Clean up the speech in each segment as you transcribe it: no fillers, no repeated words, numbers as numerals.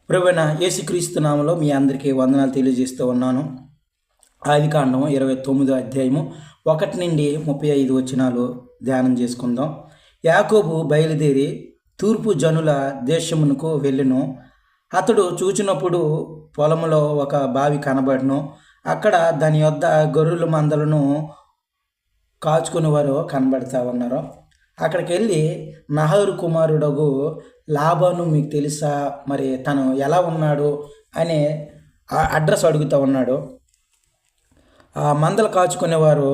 ప్రభువైన యేసుక్రీస్తు నామములో మీ అందరికీ వందనాలు తెలియజేస్తూ ఉన్నాను. ఆదికాండం 29వ అధ్యాయము 1 నుండి 35 వచనాలు ధ్యానం చేసుకుందాం. యాకోబు బయలుదేరి తూర్పు జనుల దేశమునకు వెళ్ళెను. అతడు చూచినప్పుడు పొలములో ఒక బావి కనబడెను. అక్కడ దాని యొద్ద గొర్రెల మందలను కాచుకుని వారు కనబడతా ఉన్నారు. అక్కడికి వెళ్ళి నహోరు కుమారుడగు లాబాను మీకు తెలుసా, మరి తను ఎలా ఉన్నాడు అనే అడ్రస్ అడుగుతూ ఉన్నాడు. ఆ మందలు కాచుకునేవారు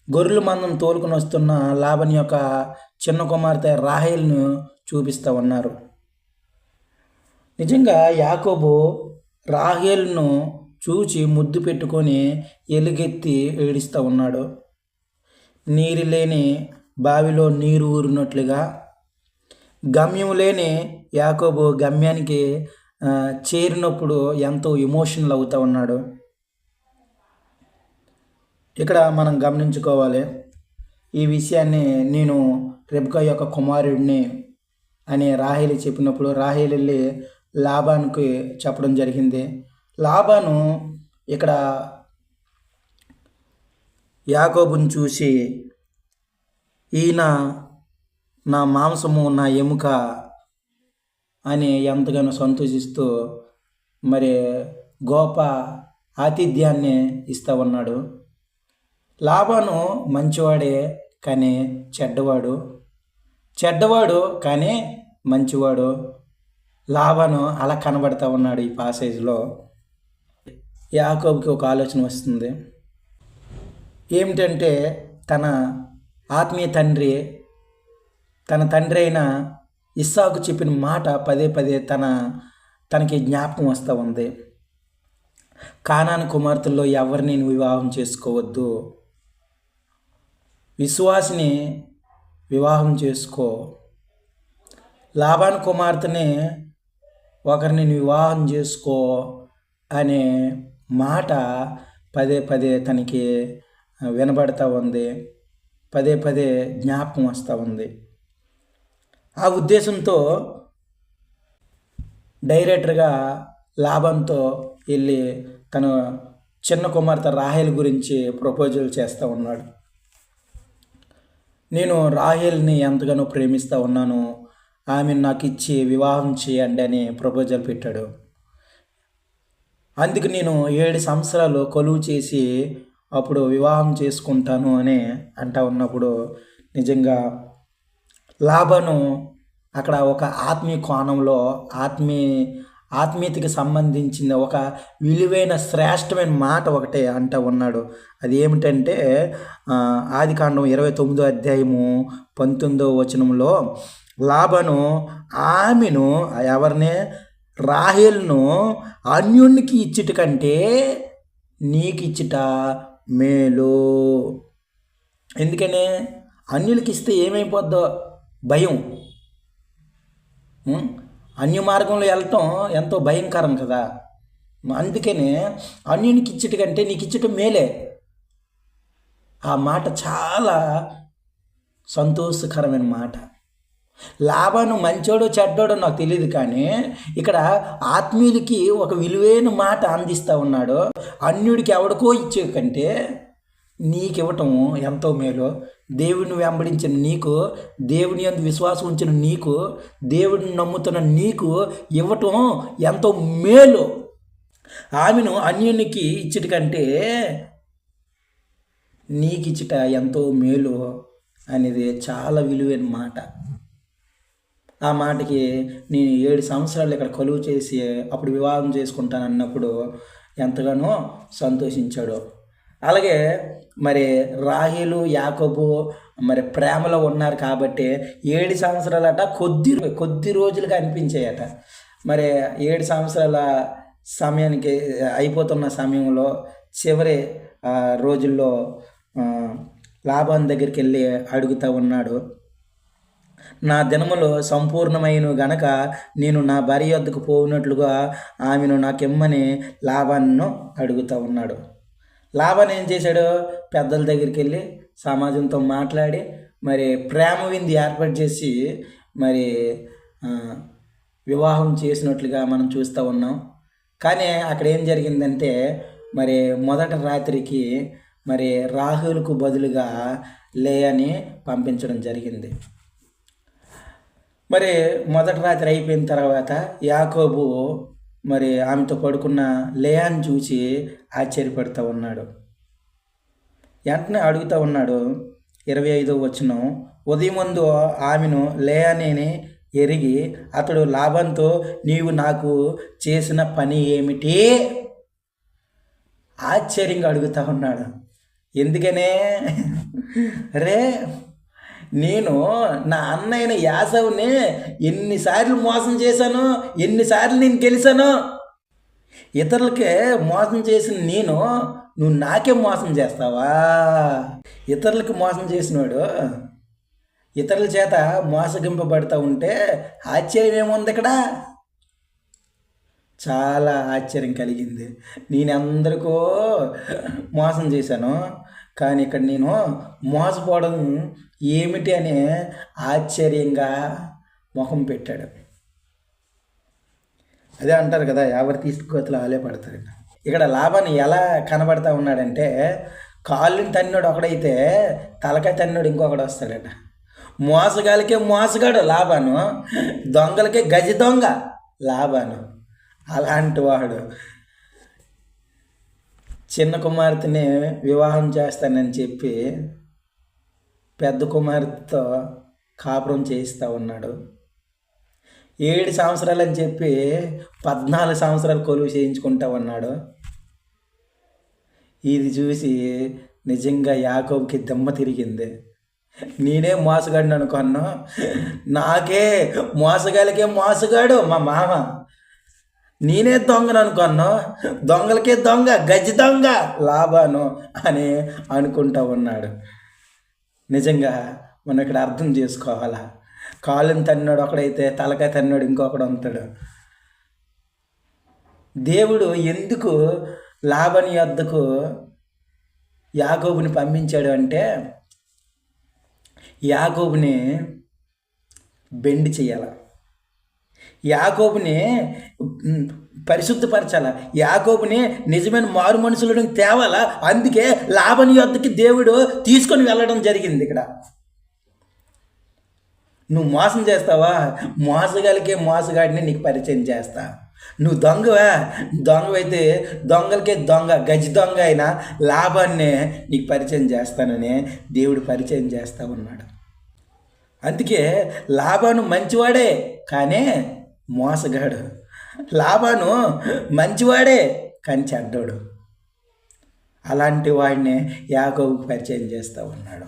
గొర్రెల మందం తోలుకుని వస్తున్న లాబాను యొక్క చిన్న కుమార్తె రాహేలును చూపిస్తూ ఉన్నారు. నిజంగా యాకోబు రాహేలును చూచి ముద్దు పెట్టుకొని ఎలుగెత్తి ఏడుస్తూ ఉన్నాడు. నీరు లేని బావిలో నీరు ఊరినట్లుగా, గమ్యం లేని యాకోబు గమ్యానికి చేరినప్పుడు ఎంతో ఎమోషనల్ అవుతూ ఉన్నాడు. ఇక్కడ మనం గమనించుకోవాలి. ఈ విషయాన్ని నేను రెబ్కా యొక్క కుమారుడిని అని రాహేలు చెప్పినప్పుడు రాహేలు వెళ్ళి లాబానుకి చెప్పడం జరిగింది. లాబాను ఇక్కడ యాకోబుని చూసి, ఈయన నా మాంసము నా ఎముక అని ఎంతగానో సంతోషిస్తూ మరి గొప్ప ఆతిథ్యాన్ని ఇస్తూ ఉన్నాడు. లాబాను మంచివాడే కానీ చెడ్డవాడు కానీ మంచివాడు. లాబాను అలా కనబడతా ఉన్నాడు. ఈ పాసేజ్లో యాకోబుకి ఒక ఆలోచన వస్తుంది. ఏమిటంటే తన ఆత్మీయ తండ్రి అయిన ఇస్సాకు చెప్పిన మాట పదే పదే తనకి జ్ఞాపకం వస్తూ ఉంది. కానాను కుమార్తెల్లో ఎవరిని వివాహం చేసుకోవద్దు, విశ్వాసిని వివాహం చేసుకో. లాబాను కుమార్తెని ఒకరిని వివాహం చేసుకో అనే మాట పదే పదే తనకి వినబడతా ఉంది, పదే పదే జ్ఞాపకం వస్తూ ఉంది. ఆ ఉద్దేశంతో డైరెక్టర్గా లాబానుతో వెళ్ళి తన చిన్న కుమార్తె రాహేల్ గురించి ప్రపోజల్ చేస్తూ ఉన్నాడు. నేను రాహేల్ని ఎంతగానో ప్రేమిస్తూ ఉన్నాను, ఆమెను నాకు ఇచ్చి వివాహం చేయండి అని ప్రపోజల్ పెట్టాడు. అందుకు నేను 7 సంవత్సరాలు కొలువు చేసి అప్పుడు వివాహం చేసుకుంటాను అని అంటా ఉన్నప్పుడు నిజంగా లాబాను అక్కడ ఒక ఆత్మీయ కోణంలో ఆత్మీయతకి సంబంధించిన ఒక విలువైన శ్రేష్టమైన మాట ఒకటే అంటూ ఉన్నాడు. అది ఏమిటంటే ఆదికాండం 29వ అధ్యాయము 19వ వచనంలో లాబాను ఆమెను ఎవరినే రాహేలును అన్యునికి ఇచ్చుట కంటే నీకు ఇచ్చుట మేలు. ఎందుకనే అన్యులకి ఇస్తే ఏమైపోద్దో భయం. అన్య మార్గంలో వెళ్ళటం ఎంతో భయంకరం కదా. అందుకనే అన్యునికి ఇచ్చుట కంటే నీకు ఇచ్చటం మేలే. ఆ మాట చాలా సంతోషకరమైన మాట. లాబాను మంచోడో చెడ్డోడో నాకు తెలియదు, కానీ ఇక్కడ ఆత్మీయులకి ఒక విలువైన మాట అందిస్తూ ఉన్నాడు. అన్యుడికి ఎవడికో ఇచ్చే కంటే నీకు ఇవ్వటం ఎంతో మేలు. దేవుడిని వెంబడించిన నీకు, దేవుని యందు విశ్వాసం ఉంచిన నీకు, దేవుడిని నమ్ముతున్న నీకు ఇవ్వటం ఎంతో మేలు. ఆమెను అన్యునికి ఇచ్చట కంటే నీకు ఇచ్చట ఎంతో మేలు అనేది చాలా విలువైన మాట. ఆ మాటకి నేను 7 సంవత్సరాలు ఇక్కడ కొలువు చేసి అప్పుడు వివాహం చేసుకుంటాను అన్నప్పుడు ఎంతగానో సంతోషించాడు. అలాగే మరి రాహేలు యాకోబు మరి ప్రేమలో ఉన్నారు కాబట్టి 7 సంవత్సరాలట కొద్ది రోజులుగా అనిపించాయట. మరి 7 సంవత్సరాల సమయానికి అయిపోతున్న సమయంలో చివరి రోజుల్లో లాబాను దగ్గరికి వెళ్ళి అడుగుతూ ఉన్నాడు. నా దినములు సంపూర్ణమైన గనక నేను నా భార్య వద్దకు పోయినట్లుగా ఆమెను నాకిమ్మని లాబాను అడుగుతూ ఉన్నాడు. లాబాను ఏం చేశాడు? పెద్దల దగ్గరికి వెళ్ళి సమాజంతో మాట్లాడి మరి ప్రేమ విందు ఏర్పాటు చేసి మరి వివాహం చేసినట్లుగా మనం చూస్తూ ఉన్నాం. కానీ అక్కడ ఏం జరిగిందంటే మరి మొదటి రాత్రికి మరి రాహేలుకు బదులుగా లేయాని పంపించడం జరిగింది. మరి మొదటి రాత్రి అయిపోయిన తర్వాత యాకోబు మరి ఆమెతో పడుకున్న లేయాని చూసి ఆశ్చర్యపడుతూ ఉన్నాడు. వెంటనే అడుగుతూ ఉన్నాడు. 25వ వచనం, ఉదయం ముందు ఆమెను లేయాని ఎరిగి అతడు లాభంతో, నీవు నాకు చేసిన పని ఏమిటి? ఆశ్చర్యంగా అడుగుతూ ఉన్నాడు. ఎందుకనే? రే, నేను నా అన్నయ్యన యాసవుని ఎన్నిసార్లు మోసం చేశాను, ఎన్నిసార్లు నేను గెలిచాను. ఇతరులకే మోసం చేసిన నువ్వు నాకే మోసం చేస్తావా? ఇతరులకు మోసం చేసినాడు ఇతరుల చేత మోసగింపబడుతూ ఉంటే ఆశ్చర్యం ఏముంది ఇక్కడ? చాలా ఆశ్చర్యం కలిగింది. నేను అందరికో మోసం చేశాను, కానీ ఇక్కడ నేను మోసపోవడం ఏమిటి అని ఆశ్చర్యంగా ముఖం పెట్టాడు. అదే అంటారు కదా, ఎవరు తీసుకుకోతలు ఆలే పడతారు. ఇక్కడ లాభాన్ని ఎలా కనబడతా ఉన్నాడంటే, కాళ్ళని తన్నోడు ఒకడైతే తలకాయ తన్నోడు ఇంకొకడు వస్తాడట. మోసగాలికే మోసగాడు లాభాను, దొంగలకే గజ దొంగ లాభాను. అలాంటి వాడు చిన్న కుమార్తెని వివాహం చేస్తానని చెప్పి పెద్ద కుమార్తెతో కాపురం చేయిస్తూ ఉన్నాడు. 7 సంవత్సరాలు అని చెప్పి 14 సంవత్సరాలు కొలువు చేయించుకుంటా ఉన్నాడు. ఇది చూసి నిజంగా యాకోబుకి దిమ్మ తిరిగింది. నేనే మోసగాడిని అనుకున్నా, నాకే మోసగాలికే మోసగాడు మా మామ. నేనే దొంగను అనుకున్నా, దొంగలకే దొంగ, గజ్జి దొంగ లాభాను అని అనుకుంటా ఉన్నాడు. నిజంగా మనం ఇక్కడ అర్థం చేసుకోవాలా, కాళ్ళని తన్నాడు ఒకడైతే తలకాయ తన్నాడు ఇంకొకడు ఉంటాడు. దేవుడు ఎందుకు లాభాని యొద్దకు యాకోబుని పంపించాడు అంటే, యాకోబుని బెండి చేయాల, యాకోబుని పరిశుద్ధపరచాల, యాకోబుని నిజమైన మారు మనుషులను తేవాలా. అందుకే లాభాని యొద్దకి దేవుడు తీసుకొని వెళ్ళడం జరిగింది. ఇక్కడ నువ్వు మోసం చేస్తావా, మోసగాలికే మోసగాడిని నీకు పరిచయం చేస్తా. నువ్వు దొంగవైతే దొంగలకే దొంగ, గజి దొంగ అయినా లాభాన్నే నీకు పరిచయం చేస్తానని దేవుడు పరిచయం చేస్తూ ఉన్నాడు. అందుకే లాభాను మంచివాడే కానీ మోసగాడు, లాభాను మంచివాడే కానీ చెడ్డోడు. అలాంటి వాడిని యాకోబుకు పరిచయం చేస్తూ ఉన్నాడు.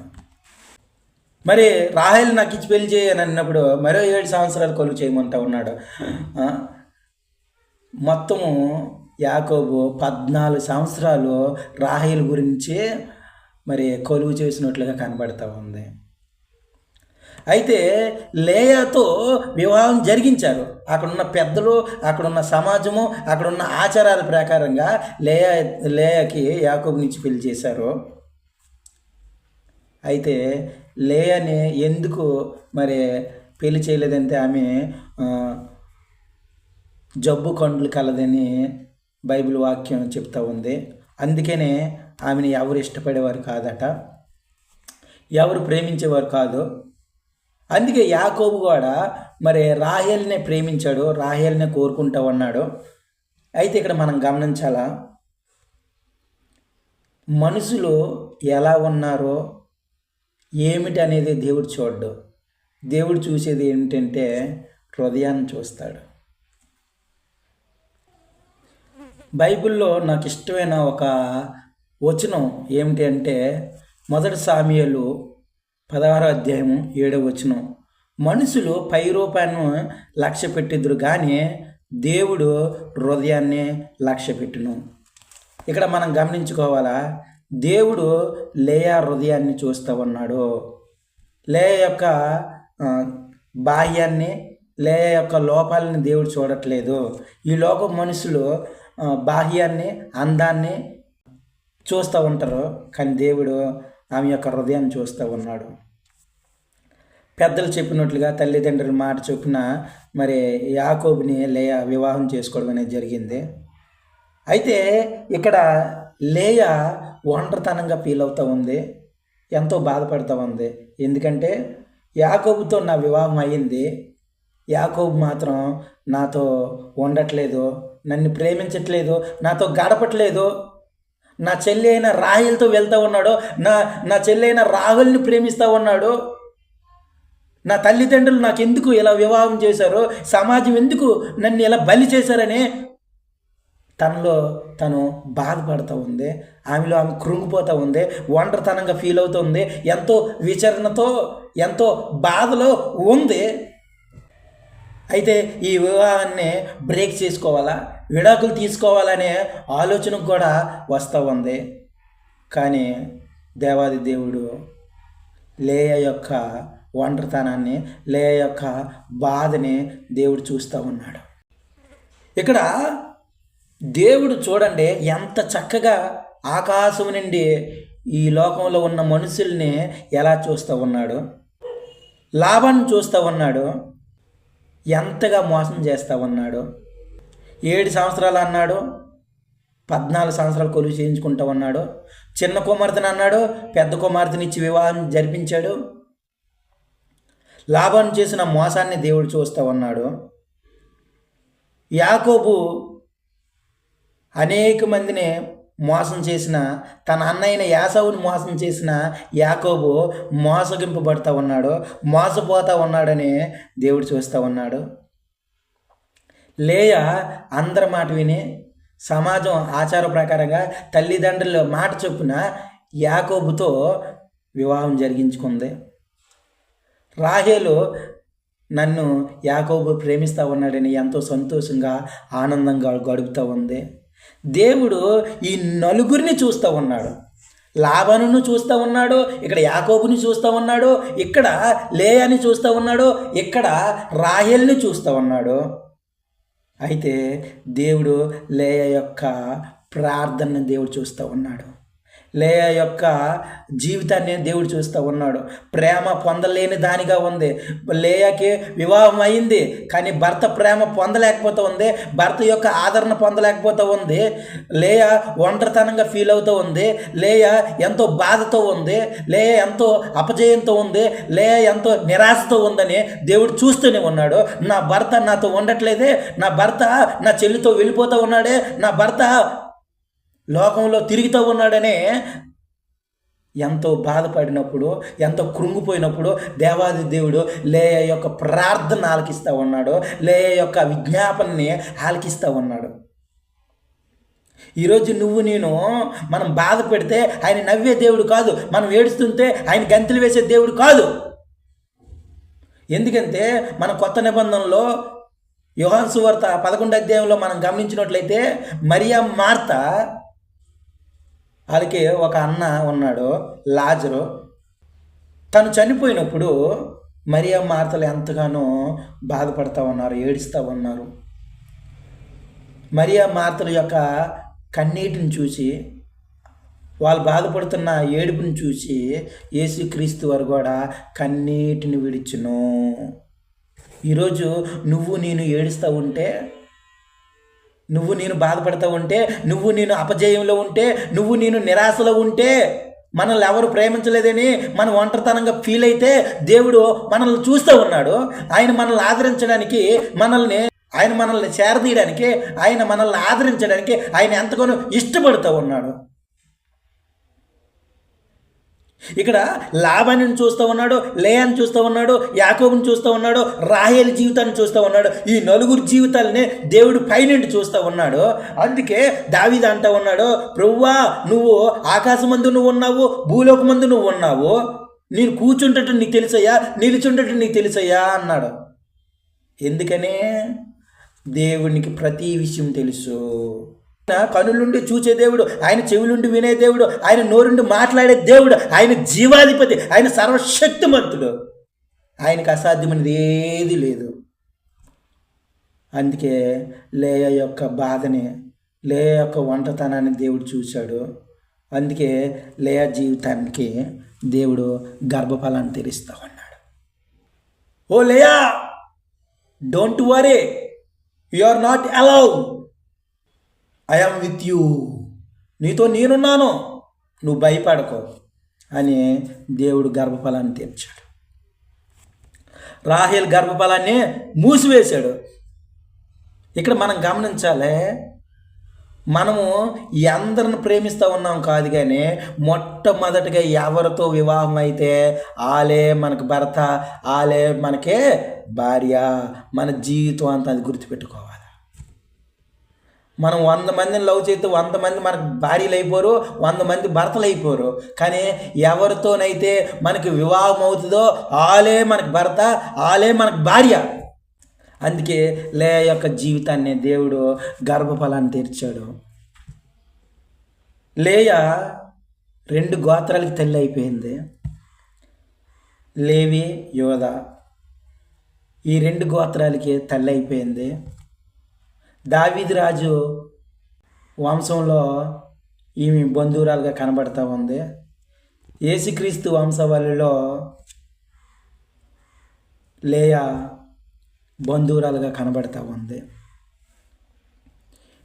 మరి రాహేలు నాకు ఇచ్చి పెళ్లి చేయని అన్నప్పుడు మరో 7 సంవత్సరాలు కొలువు చేయమంటా ఉన్నాడు. మొత్తము యాకోబు 14 సంవత్సరాలు రాహేలు గురించి మరి కొలువు చేసినట్లుగా కనబడతా ఉంది. అయితే లేయాతో వివాహం జరిగించారు. అక్కడున్న పెద్దలు, అక్కడున్న సమాజము, అక్కడున్న ఆచారాల ప్రకారంగా లేయాకి యాకోబునిచ్చి పెళ్లి చేశారు. అయితే లేయాని ఎందుకు మరి పెళ్లి చేయలేదంటే ఆమె జబ్బు కండ్లు కలదని బైబిల్ వాక్యం చెప్తా ఉంది. అందుకనే ఆమెను ఎవరు ఇష్టపడేవారు కాదట, ఎవరు ప్రేమించేవారు కాదు. అందుకే యాకోబు కూడా మరి రాహేల్నే ప్రేమించాడు, రాహేల్నే కోరుకుంటా ఉన్నాడు. అయితే ఇక్కడ మనం గమనించాలా, మనుషులు ఎలా ఉన్నారో ఏమిటి అనేది దేవుడు చూడ్డు. దేవుడు చూసేది ఏంటంటే హృదయాన్ని చూస్తాడు. బైబిల్లో నాకు ఇష్టమైన ఒక వచనం ఏమిటి అంటే, 1 సాముయేలు 16వ అధ్యాయము 7వ వచనం, మనుషులు పై రూపాన్ని లక్ష్య పెట్టిద్దురు కానీ దేవుడు హృదయాన్ని లక్ష్య పెట్టును. ఇక్కడ మనం గమనించుకోవాలా, దేవుడు లేయా హృదయాన్ని చూస్తూ ఉన్నాడు. లేయా యొక్క బాహ్యాన్ని, లేయా యొక్క లోపాలని దేవుడు చూడట్లేదు. ఈ లోక మనుషులు బాహ్యాన్ని, అందాన్ని చూస్తూ ఉంటారు, కానీ దేవుడు ఆమె యొక్క హృదయాన్ని చూస్తూ ఉన్నాడు. పెద్దలు చెప్పినట్లుగా తల్లిదండ్రుల మాట చొప్పున మరి యాకోబుని లేయా వివాహం చేసుకోవడం అనేది జరిగింది. అయితే ఇక్కడ లేయా ఒంటరితనంగా ఫీల్ అవుతూ ఉంది, ఎంతో బాధపడుతూ ఉంది. ఎందుకంటే యాకోబుతో నా వివాహం అయ్యింది, యాకోబు మాత్రం నాతో ఉండట్లేదు, నన్ను ప్రేమించట్లేదు, నాతో గడపట్లేదు. నా చెల్లి అయిన రాహేలుతో వెళ్తూ ఉన్నాడు, నా చెల్లి అయిన రాహుల్ని ప్రేమిస్తూ ఉన్నాడు. నా తల్లిదండ్రులు నాకు ఎందుకు ఇలా వివాహం చేశారు, సమాజం ఎందుకు నన్ను ఇలా బలి చేశారని తనలో తను బాధపడుతూ ఉంది. ఆమెలో ఆమె కృంగిపోతూ ఉంది, ఒంటరితనంగా ఫీల్ అవుతుంది, ఎంతో విచారణతో ఎంతో బాధలో ఉంది. అయితే ఈ వివాహాన్ని బ్రేక్ చేసుకోవాలా, విడాకులు తీసుకోవాలనే ఆలోచనకు కూడా వస్తూ ఉంది. కానీ దేవాది దేవుడు లేయా యొక్క ఒంటరితనాన్ని, లేయా యొక్క బాధని దేవుడు చూస్తూ ఉన్నాడు. ఇక్కడ దేవుడు చూడండి ఎంత చక్కగా ఆకాశం నుండి ఈ లోకంలో ఉన్న మనుషుల్ని ఎలా చూస్తూ ఉన్నాడు, లాభాన్ని చూస్తూ ఉన్నాడు, ఎంతగా మోసం చేస్తూ ఉన్నాడు. 7 సంవత్సరాలు అన్నాడు, 14 సంవత్సరాలు కొలువు చేయించుకుంటూ ఉన్నాడు. చిన్న కుమార్తెని అన్నాడు, పెద్ద కుమార్తెని ఇచ్చి వివాహం జరిపించాడు. లాభాన్ని చేసిన మోసాన్ని దేవుడు చూస్తూ ఉన్నాడు. యాకోబు అనేక మందిని మోసం చేసిన, తన అన్నయ్యన యాసావుని మోసం చేసిన యాకోబు మోసగింపబడుతూ ఉన్నాడు, మోసపోతూ ఉన్నాడని దేవుడు చూస్తూ ఉన్నాడు. లేయా అందరి మాట విని సమాజం ఆచార ప్రకారంగా తల్లిదండ్రుల మాట చొప్పున యాకోబుతో వివాహం జరిగించుకుంది. రాహేలు నన్ను యాకోబు ప్రేమిస్తూ ఉన్నాడని ఎంతో సంతోషంగా ఆనందంగా గడుపుతూ ఉంది. దేవుడు ఈ నలుగురిని చూస్తూ ఉన్నాడు. లాబానును చూస్తూ ఉన్నాడు, ఇక్కడ యాకోబుని చూస్తూ ఉన్నాడు, ఇక్కడ లేయాని చూస్తూ ఉన్నాడు, ఇక్కడ రాహేల్ని చూస్తూ ఉన్నాడు. అయితే దేవుడు లేయా యొక్క ప్రార్థనని దేవుడు చూస్తూ ఉన్నాడు. లేయా యొక్క జీవితాన్ని దేవుడు చూస్తూ ఉన్నాడు. ప్రేమ పొందలేని దానిగా ఉంది. లేయాకి వివాహం అయింది, కానీ భర్త ప్రేమ పొందలేకపోతూ ఉంది, భర్త యొక్క ఆదరణ పొందలేకపోతూ ఉంది. లేయా ఒంటరితనంగా ఫీల్ అవుతూ ఉంది, లేయా ఎంతో బాధతో ఉంది, లేయా ఎంతో అపజయంతో ఉంది, లేయా ఎంతో నిరాశతో ఉందని దేవుడు చూస్తూనే ఉన్నాడు. నా భర్త నాతో ఉండట్లేదే, నా భర్త నా చెల్లితో వెళ్ళిపోతూ ఉన్నాడే, నా భర్త లోకంలో తిరుగుతూ ఉన్నాడనే ఎంతో బాధపడినప్పుడు, ఎంతో కృంగిపోయినప్పుడు దేవాది దేవుడు లేయా యొక్క ప్రార్థన ఆలకిస్తూ ఉన్నాడు, లేయా యొక్క విజ్ఞాపనని ఆలకిస్తూ ఉన్నాడు. ఈరోజు నువ్వు నేను మనం బాధ పెడితే ఆయన నవ్వే దేవుడు కాదు, మనం ఏడుస్తుంటే ఆయన గంతులు వేసే దేవుడు కాదు. ఎందుకంటే మన కొత్త నిబంధనలో యోహాను సువార్త 11వ అధ్యాయంలో మనం గమనించినట్లయితే మరియా మార్త, వాళ్ళకి ఒక అన్న ఉన్నాడు లాజరు. తను చనిపోయినప్పుడు మరియా మార్తలు ఎంతగానో బాధపడతా ఉన్నారు, ఏడుస్తూ ఉన్నారు. మరియా మార్తల యొక్క కన్నీటిని చూసి, వాళ్ళు బాధపడుతున్న ఏడుపుని చూసి యేసుక్రీస్తు వారు కూడా కన్నీటిని విడిచును. ఈరోజు నువ్వు నేను ఏడుస్తూ ఉంటే, నువ్వు నేను బాధపడుతూ ఉంటే, నువ్వు నేను అపజయంలో ఉంటే, నువ్వు నేను నిరాశలో ఉంటే, మనల్ని ఎవరు ప్రేమించలేదని మనం ఒంటరితనంగా ఫీల్ అయితే దేవుడు మనల్ని చూస్తూ ఉన్నాడు. ఆయన మనల్ని ఆదరించడానికి, ఆయన మనల్ని చేరదీయడానికి, ఆయన మనల్ని ఆదరించడానికి ఆయన ఎంతగానో ఇష్టపడుతూ ఉన్నాడు. ఇక్కడ లాబాని చూస్తూ ఉన్నాడు, లేయాని చూస్తూ ఉన్నాడు, యాకోబుని చూస్తూ ఉన్నాడు, రాహేలు జీవితాన్ని చూస్తూ ఉన్నాడు. ఈ నలుగురు జీవితాలని దేవుడు పైనుండి చూస్తూ ఉన్నాడు. అందుకే దావీదు అంటూ ఉన్నాడు, ప్రభువా నువ్వు ఆకాశమందు నువ్వు ఉన్నావు, భూలోకమందు నువ్వు ఉన్నావు, నేను కూర్చుంటట్టు నీకు తెలుసయ్యా, నిలుచుంటట్టు నీకు తెలుసయ్యా అన్నాడు. ఎందుకనే? దేవునికి ప్రతి విషయం తెలుసు. కనులుండి చూచే దేవుడు, ఆయన చెవులుండి వినే దేవుడు, ఆయన నోరుండి మాట్లాడే దేవుడు, ఆయన జీవాధిపతి, ఆయన సర్వశక్తిమంతుడు, ఆయనకు అసాధ్యమైనది ఏది లేదు. అందుకే లేయా యొక్క బాధని, లేయా యొక్క ఒంటరితనాన్ని దేవుడు చూశాడు. అందుకే లేయా జీవితానికి దేవుడు గర్భఫలాన్ని తెరుస్తూ ఉన్నాడు. ఓ Leah, don't worry, you are not alone, I am with you, నీతో నేనున్నాను, నువ్వు భయపడకు అని దేవుడు గర్భఫలాన్ని తీర్చాడు. రాహేల్ గర్భఫలాన్ని మూసివేశాడు. ఇక్కడ మనం గమనించాలి, మనము అందరిని ప్రేమిస్తూ ఉన్నాం కాదు, కానీ మొట్టమొదటిగా ఎవరితో వివాహం అయితే ఆలే మనకు భర్త, ఆలే మనకే భార్య. మన జీవితం అంతా అది గుర్తుపెట్టుకోవాలి. మనం 100 మందిని లవ్ చేస్తే 100 మంది మనకు భార్యలు అయిపోరు, 100 మంది భర్తలు అయిపోరు. కానీ ఎవరితోనైతే మనకి వివాహం అవుతుందో ఆలే మనకు భర్త, ఆలే మనకు భార్య. అందుకే లేయా యొక్క జీవితాన్ని దేవుడు గర్భఫలాన్ని తీర్చాడు. లేయా 2 గోత్రాలకి తల్లి అయిపోయింది, లేవి, యోధా. ఈ 2 గోత్రాలకి తల్లి అయిపోయింది. దావీదు రాజు వంశంలో ఈమె బంధువురాలుగా కనబడతా ఉంది. యేసుక్రీస్తు వంశవాళిలో లేయా బంధువురాలుగా కనబడతా ఉంది.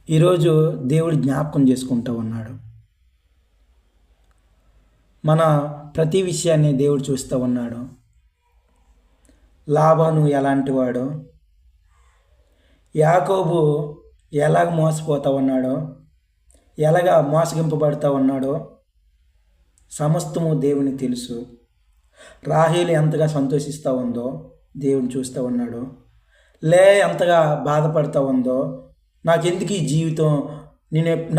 ఈరోజు దేవుడు జ్ఞాపకం చేసుకుంటూ ఉన్నాడు. మన ప్రతి విషయాన్ని దేవుడు చూస్తూ ఉన్నాడు. లాబాను ఎలాంటి వాడు, యాకోబు ఎలాగ మోసపోతూ ఉన్నాడో, ఎలాగ మోసగింపబడుతూ ఉన్నాడో సమస్తము దేవునికి తెలుసు. రాహేలు ఎంతగా సంతోషిస్తూ ఉందో దేవుని చూస్తూ ఉన్నాడు. ఎంతగా బాధపడుతూ ఉందో, నాకెందుకు ఈ జీవితం,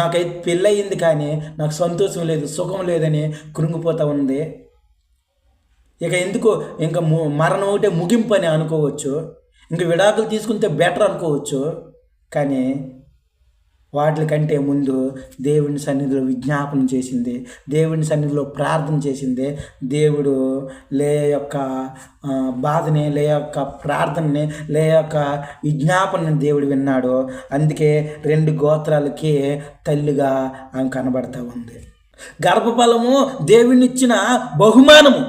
నాకైతే పెళ్ళయింది కానీ నాకు సంతోషం లేదు, సుఖం లేదని కృంగిపోతూ ఉంది. ఇక ఎందుకు, ఇంకా మరణం ఒకటే ముగింపు అని అనుకోవచ్చు, ఇంక విడాకులు తీసుకుంటే బెటర్ అనుకోవచ్చు. కానీ వాటికంటే ముందు దేవుని సన్నిధిలో విజ్ఞాపన చేసింది, దేవుని సన్నిధిలో ప్రార్థన చేసింది. దేవుడు లేయా యొక్క బాధని, లేయా యొక్క ప్రార్థనని, లేయా యొక్క విజ్ఞాపనని దేవుడు విన్నాడు. అందుకే 2 గోత్రాలకి తల్లిగా ఆమె కనబడతా ఉంది. గర్భఫలము దేవునిచ్చిన బహుమానము.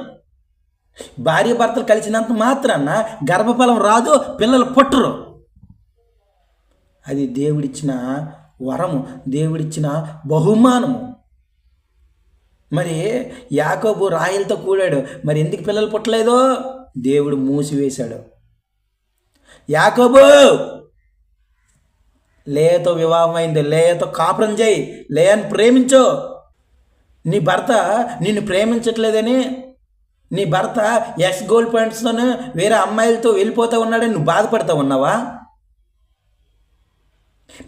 భార్య భర్తలు కలిసినంత మాత్రాన గర్భఫలం రాదు, పిల్లలు పుట్టరు. అది దేవుడిచ్చిన వరము, దేవుడిచ్చిన బహుమానము. మరి యాకోబు రాహేలుతో కూడాడు, మరి ఎందుకు పిల్లలు పుట్టలేదో దేవుడు మూసివేశాడు. యాకోబు, లేయాతో వివాహం అయింది, లేయాతో కాపురం చేయి, లేయాని ప్రేమించు. నీ భర్త నిన్ను ప్రేమించట్లేదని, నీ భర్త గోల్డ్ పాయింట్స్తోనే వేరే అమ్మాయిలతో వెళ్ళిపోతూ ఉన్నాడని నువ్వు బాధపడతా ఉన్నావా?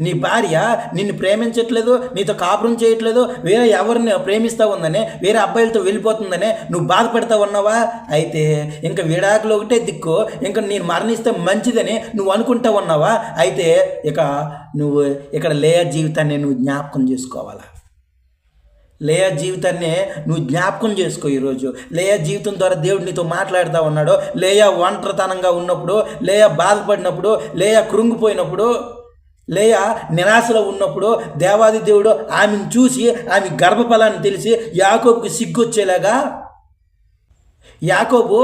నీ భార్య నిన్ను ప్రేమించట్లేదు, నీతో కాపురం చేయట్లేదు, వేరే ఎవరిని ప్రేమిస్తూ ఉందని, వేరే అబ్బాయిలతో వెళ్ళిపోతుందని నువ్వు బాధపడతా ఉన్నావా? అయితే ఇంకా విడాకులు ఒకటే దిక్కు, ఇంకా నేను మరణిస్తే మంచిదని నువ్వు అనుకుంటా ఉన్నావా? అయితే నువ్వు ఇక్కడ లేయా జీవితాన్ని నువ్వు జ్ఞాపకం చేసుకోవాలా. లేయా జీవితాన్ని నువ్వు జ్ఞాపకం చేసుకో. ఈరోజు లేయా జీవితం ద్వారా దేవుడు నీతో మాట్లాడుతూ ఉన్నాడు. లేయా ఒంటరితనంగా ఉన్నప్పుడు, లేయా బాధపడినప్పుడు, లేయా కృంగిపోయినప్పుడు, లేయా నిరాశలో ఉన్నప్పుడు దేవాది దేవుడు ఆమెను చూసి ఆమె గర్భఫలాన్ని తెలిసి యాకోబుకి సిగ్గొచ్చేలాగా, యాకోబు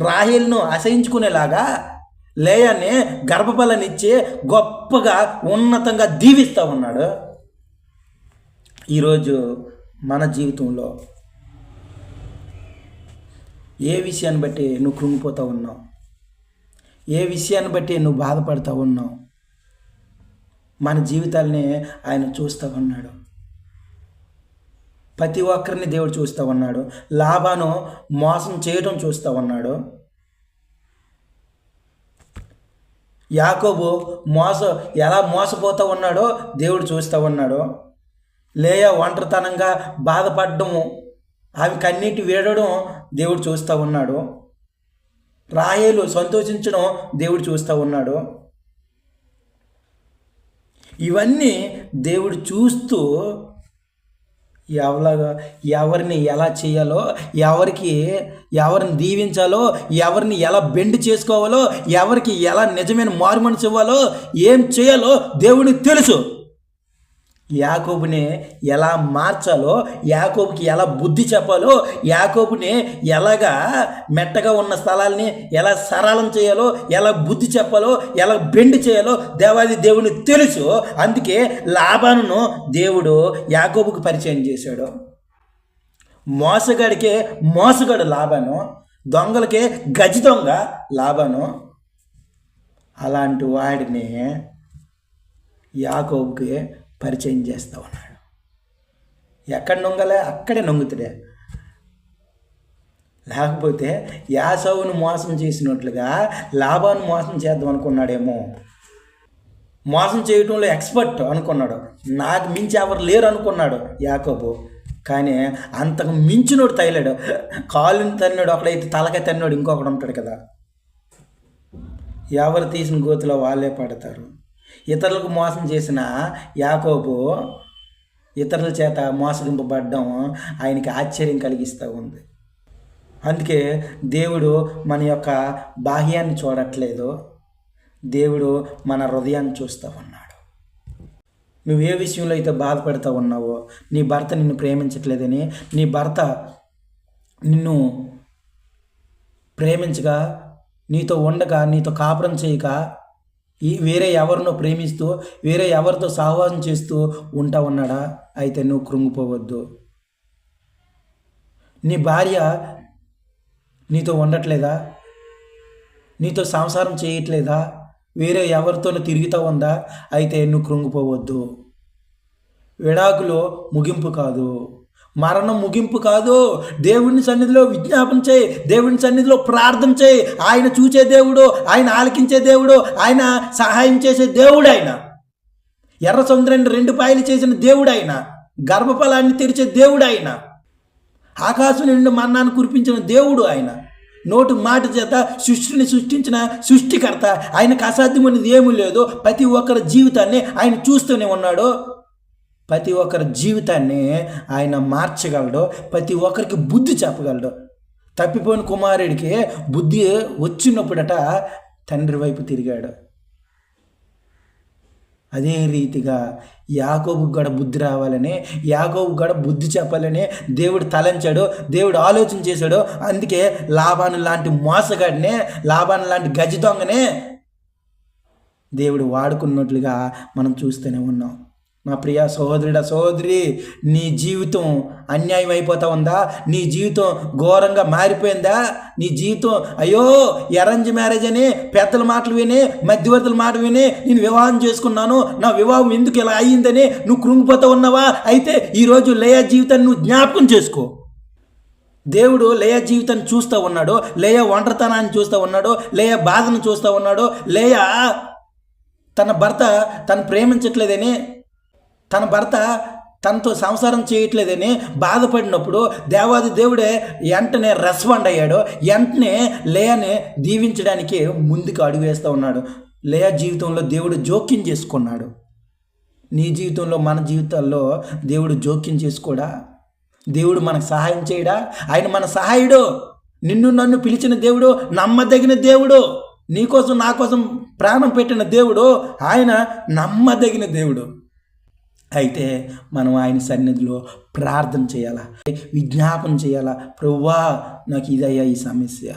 రాహేలును అసహించుకునేలాగా లేయాని గర్భఫలాన్ని ఇచ్చి గొప్పగా ఉన్నతంగా దీవిస్తూ ఉన్నాడు. ఈరోజు మన జీవితంలో ఏ విషయాన్ని బట్టి నువ్వు కృంగిపోతూ ఉన్నావు, ఏ విషయాన్ని బట్టి నువ్వు బాధపడుతూ ఉన్నావు, మన జీవితాల్ని ఆయన చూస్తూ ఉన్నాడు. ప్రతి ఒక్కరిని దేవుడు చూస్తూ ఉన్నాడు. లాబాను మోసం చేయడం చూస్తూ ఉన్నాడు. యాకోబు ఎలా మోసపోతూ ఉన్నాడో దేవుడు చూస్తూ ఉన్నాడు. లేయా ఒంటరితనంగా బాధపడము, ఆమె కన్నీటి వేడడం దేవుడు చూస్తూ ఉన్నాడు. రాహేలు సంతోషించడం దేవుడు చూస్తూ ఉన్నాడు. ఇవన్నీ దేవుడు చూస్తూ ఎవరిని ఎలా చేయాలో, ఎవరిని దీవించాలో, ఎవరిని ఎలా బెండ్ చేసుకోవాలో, ఎవరికి ఎలా నిజమైన మారుమనసు ఇవ్వాలో, ఏం చేయాలో దేవుడికి తెలుసు. యాకోబుని ఎలా మార్చాలో, యాకోబుకి ఎలా బుద్ధి చెప్పాలో, యాకోబుని ఎలాగా మెట్టగా ఉన్న స్థలాల్ని ఎలా సరళం చేయాలో, ఎలా బుద్ధి చెప్పాలో, ఎలా బెండ్ చేయాలో దేవాది దేవుని తెలుసు. అందుకే లాబానును దేవుడు యాకోబుకి పరిచయం చేశాడు. మోసగాడికే మోసగాడు లాబాను, దొంగలకే గజి దొంగ లాబాను. అలాంటి వాడిని యాకోబుకి పరిచయం చేస్తూ ఉన్నాడు. ఎక్కడ నొంగలే అక్కడే నొంగుతాడే. లేకపోతే యాసవును మోసం చేసినట్లుగా లాబాను మోసం చేద్దాం అనుకున్నాడేమో. మోసం చేయటంలో ఎక్స్పర్ట్ అనుకున్నాడు. నాకు మించి ఎవరు లేరు అనుకున్నాడు యాకోబు. కానీ అంతకు మించినోడు తగిలాడు. కాలుని తన్నాడు ఒకడైతే, తలకాయ తన్నాడు ఇంకొకడు ఉంటాడు కదా. ఎవరు తీసిన గోతులో వాళ్ళే పడతారు. ఇతరులకు మోసం చేసిన యాకోబు ఇతరుల చేత మోసగింపబడ్డం ఆయనకి ఆశ్చర్యం కలిగిస్తూ ఉంది. అందుకే దేవుడు మన యొక్క బాహ్యాన్ని చూడట్లేదు, దేవుడు మన హృదయాన్ని చూస్తూ ఉన్నాడు. నువ్వు ఏ విషయంలో అయితే బాధపడుతూ ఉన్నావో, నీ భర్త నిన్ను ప్రేమించట్లేదని, నీ భర్త నిన్ను ప్రేమించగా, నీతో ఉండగా, నీతో కాపురం చేయక, వేరే ఎవరినో ప్రేమిస్తూ వేరే ఎవరితో సహవాసం చేస్తూ ఉంటా ఉన్నాడా? అయితే నువ్వు కృంగిపోవద్దు. నీ భార్య నీతో ఉండట్లేదా? నీతో సంసారం చేయట్లేదా? వేరే ఎవరితోనూ తిరుగుతూ ఉందా? అయితే నువ్వు కృంగిపోవద్దు. విడాకులో ముగింపు కాదు, మరణం ముగింపు కాదు. దేవుని సన్నిధిలో విజ్ఞాపన చేయి, దేవుని సన్నిధిలో ప్రార్థన చేయి. ఆయన చూచే దేవుడు, ఆయన ఆలకించే దేవుడు, ఆయన సహాయం చేసే దేవుడు. ఆయన ఎర్ర సముద్రాన్ని 2 పాయలు చేసిన దేవుడు, ఆయన గర్భఫలాన్ని తెరిచే దేవుడు, ఆయన ఆకాశం నుండి మన్నాను కురిపించిన దేవుడు, ఆయన నోటు మాట చేత సృష్టిని సృష్టించిన సృష్టికర్త. ఆయనకు అసాధ్యమైనది ఏమీ లేదు. ప్రతి ఒక్కరి జీవితాన్ని ఆయన చూస్తూనే ఉన్నాడు. ప్రతి ఒక్కరి జీవితాన్ని ఆయన మార్చగలడు. ప్రతి ఒక్కరికి బుద్ధి చెప్పగలడు. తప్పిపోయిన కుమారుడికి బుద్ధి వచ్చినప్పుడట తండ్రి వైపు తిరిగాడు. అదే రీతిగా యాకోబుకు కూడా బుద్ధి రావాలని, యాకోబుకు కూడా బుద్ధి చెప్పాలని దేవుడు తలంచాడు, దేవుడు ఆలోచన చేశాడు. అందుకే లాబాను లాంటి మోసగాడినే, లాబాను లాంటి గజి దొంగనే దేవుడు వాడుకున్నట్లుగా మనం చూస్తూనే ఉన్నాం. మా ప్రియ సహోదరుడా, సహోదరి, నీ జీవితం అన్యాయం అయిపోతా ఉందా? నీ జీవితం ఘోరంగా మారిపోయిందా? నీ జీవితం అయ్యో అరేంజ్ మ్యారేజ్ అని పెద్దల మాటలు విని, మధ్యవర్తుల మాట విని నేను వివాహం చేసుకున్నాను, నా వివాహం ఎందుకు ఇలా అయ్యిందని నువ్వు కృంగిపోతా ఉన్నావా? అయితే ఈరోజు లేయా జీవితాన్ని నువ్వు జ్ఞాపకం చేసుకో. దేవుడు లేయా జీవితాన్ని చూస్తూ ఉన్నాడు, లేయా ఒంటరితనాన్ని చూస్తూ ఉన్నాడు, లేయా బాధను చూస్తూ ఉన్నాడు. లేయా తన భర్త తను ప్రేమించట్లేదని, తన భర్త తనతో సంసారం చేయట్లేదని బాధపడినప్పుడు దేవాది దేవుడే వెంటనే రెస్పాండ్ అయ్యాడు. వెంటనే లేయాని దీవించడానికి ముందుకు అడుగు వేస్తూ ఉన్నాడు. లేయా జీవితంలో దేవుడు జోక్యం చేసుకున్నాడు. నీ జీవితంలో, మన జీవితాల్లో దేవుడు జోక్యం చేసుకోడా? దేవుడు మనకు సహాయం చేయడా? ఆయన మన సహాయుడు. నిన్ను నన్ను పిలిచిన దేవుడు, నమ్మదగిన దేవుడు, నీకోసం నా కోసం ప్రాణం పెట్టిన దేవుడు, ఆయన నమ్మదగిన దేవుడు. అయితే మనం ఆయన సన్నిధిలో ప్రార్థన చేయాలా, విజ్ఞాపన చేయాలా. ప్రభువా, నాకు ఇదయ్యా ఈ సమస్య,